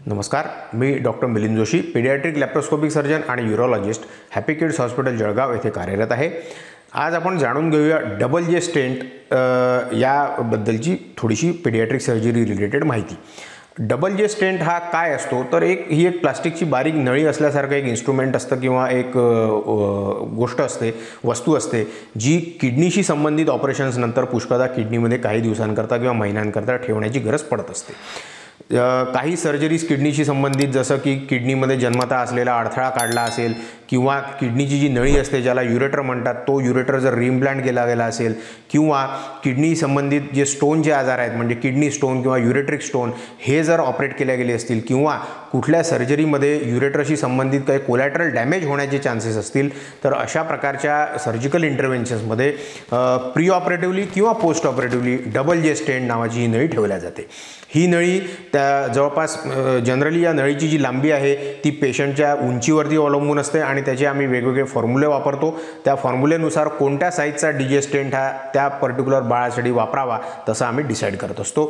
नमस्कार, मी doctor Milind Joshi, pediatric laparoscopic surgeon आणि urologist, happy kids hospital Jalgaon येथे कार्यरत आहे। आज आपण जाणून घेऊया डबल जे स्टेंट याबद्दलची थोडीशी पीडियाट्रिक सर्जरी रिलेटेड माहिती। डबल जे स्टेंट हा काय असतो तर ही एक प्लास्टिकची बारीक नळी असल्यासारखं एक इन्स्ट्रुमेंट असतं किंवा एक गोष्ट असते, वस्तू असते जी किडनीशी संबंधित ऑपरेशन्स नंतर पुष्कळदा किडनीमध्ये काही दिवसांकरता किंवा महिन्यांकरता ठेवण्याची गरज पडत असते। काही सर्जरीज किडनीशी संबंधित, जसं की किडनीमध्ये जन्मतः असलेला अडथळा काढला असेल किंवा किडनीची जी नळी असते ज्याला युरेटर म्हणतात तो युरेटर जर रिइम्प्लांट केला गेला असेल किंवा किडनी संबंधित जे स्टोनचे आजार आहेत म्हणजे किडनी स्टोन किंवा युरेट्रिक स्टोन हे जर ऑपरेट केले गेले असतील किंवा कुठल्या सर्जरीमध्ये युरेटरशी संबंधित काही कोलॅटरल डॅमेज होण्याचे चान्सेस असतील तर अशा प्रकारच्या सर्जिकल इंटरव्हेन्शन्समध्ये प्री ऑपरेटिव्हली किंवा पोस्ट ऑपरेटिव्हली डबल जे स्टेंट नावाची ही नळी ठेवल्या जाते। ही नळी त्या जवळपास जनरली या नळीची जी लांबी आहे ती पेशंटच्या उंचीवरती अवलंबून असते आणि त्याचे आम्ही वेगवेगळे फॉर्म्युले वापरतो। त्या फॉर्म्युलेनुसार कोणत्या साईजचा डीजे स्टेंट हा त्या पर्टिक्युलर बाळासाठी वापरावा तसं आम्ही डिसाईड करत असतो।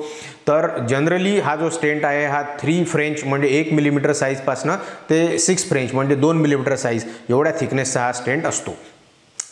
तर जनरली हा जो स्टेंट आहे हा 3 फ्रेंच म्हणजे 1 मिलीमीटर साईजपासून ते 6 फ्रेंच म्हणजे 2 मिलीमीटर साईज एवढ्या थिकनेसचा हा स्टेंट असतो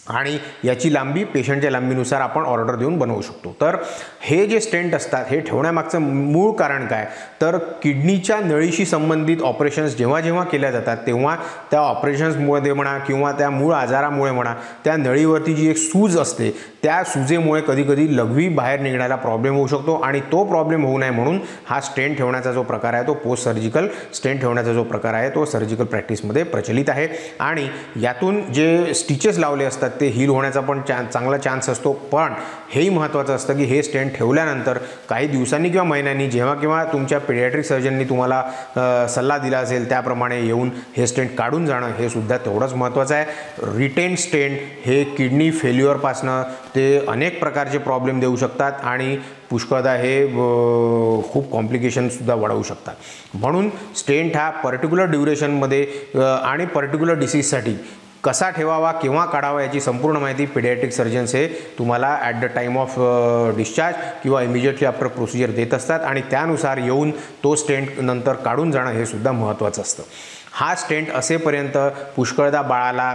आणि याची लांबी पेशंटच्या लांबीनुसार आपण ऑर्डर देऊन बनवू शकतो। तर हे जे स्टेंट असतात हे ठेवण्यामागचं मूळ कारण काय तर किडनीच्या नळीशी संबंधित ऑपरेशन्स जेव्हा जेव्हा केल्या जातात तेव्हा त्या ऑपरेशन्समुळे म्हणा किंवा त्या मूळ आजारामुळे म्हणा त्या नळीवरती जी एक सूज असते त्या सुजेमुळे कधीकधी लघवी बाहेर निघण्याला प्रॉब्लेम होऊ शकतो आणि तो प्रॉब्लेम होऊ नये म्हणून हा स्टेंट ठेवण्याचा जो प्रकार आहे तो पोस्ट सर्जिकल स्टेंट ठेवण्याचा जो प्रकार आहे तो सर्जिकल प्रॅक्टिसमध्ये प्रचलित आहे आणि यातून जे स्टिचेस लावले असतात ते हील होण्याचा पण चांगला चान्स असतो। पण हेही महत्त्वाचं असतं की हे स्टेंट ठेवल्यानंतर काही दिवसांनी किंवा महिन्यांनी जेव्हा केव्हा तुमच्या पीडियाट्रिक सर्जननी तुम्हाला सल्ला दिला असेल त्याप्रमाणे येऊन हे स्टेंट काढून जाणं हे सुद्धा तेवढंच महत्त्वाचं आहे। रिटेन स्टेंट हे किडनी फेल्युअरपासनं ते अनेक प्रकारचे प्रॉब्लेम देऊ शकतात आणि पुष्कळदा हे खूप कॉम्प्लिकेशनसुद्धा वाढवू शकतात। म्हणून स्टेंट हा पर्टिक्युलर ड्युरेशनमध्ये आणि पर्टिक्युलर डिसीजसाठी कसा ठेवावा किंवा काढावा याची संपूर्ण माहिती पीडियाट्रिक सर्जन्स हे तुम्हाला at the time of discharge किंवा इमिजिएटली आफ्टर प्रोसिजर देत असतात आणि त्यानुसार येऊन तो स्टेंट नंतर काढून जाणं हे सुद्धा महत्त्वाचं असतं। हा स्टेंट असेपर्यंत पुष्कळदा बाळाला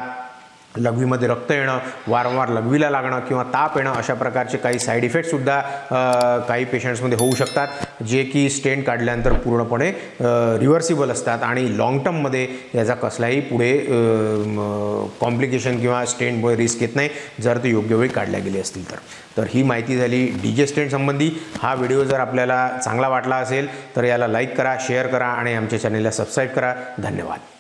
लघवीमध्ये रक्त येणं, वारंवार लघवीला लागणं किंवा ताप येणं अशा प्रकारचे काही साईड इफेक्टसुद्धा काही पेशंट्समध्ये होऊ शकतात जे की स्टेंट काढल्यानंतर पूर्णपणे रिव्हर्सिबल असतात आणि लाँग टर्ममध्ये याचा कसलाही पुढे कॉम्प्लिकेशन किंवा स्टेंटमुळे रिस्क येत नाही जर ते योग्य वेळी काढल्या गेले असतील तर ही माहिती झाली डीजे स्टेंट संबंधी। हा व्हिडिओ जर आपल्याला चांगला वाटला असेल तर याला लाईक करा, शेअर करा आणि आमच्या चॅनेलला सबस्क्राईब करा। धन्यवाद।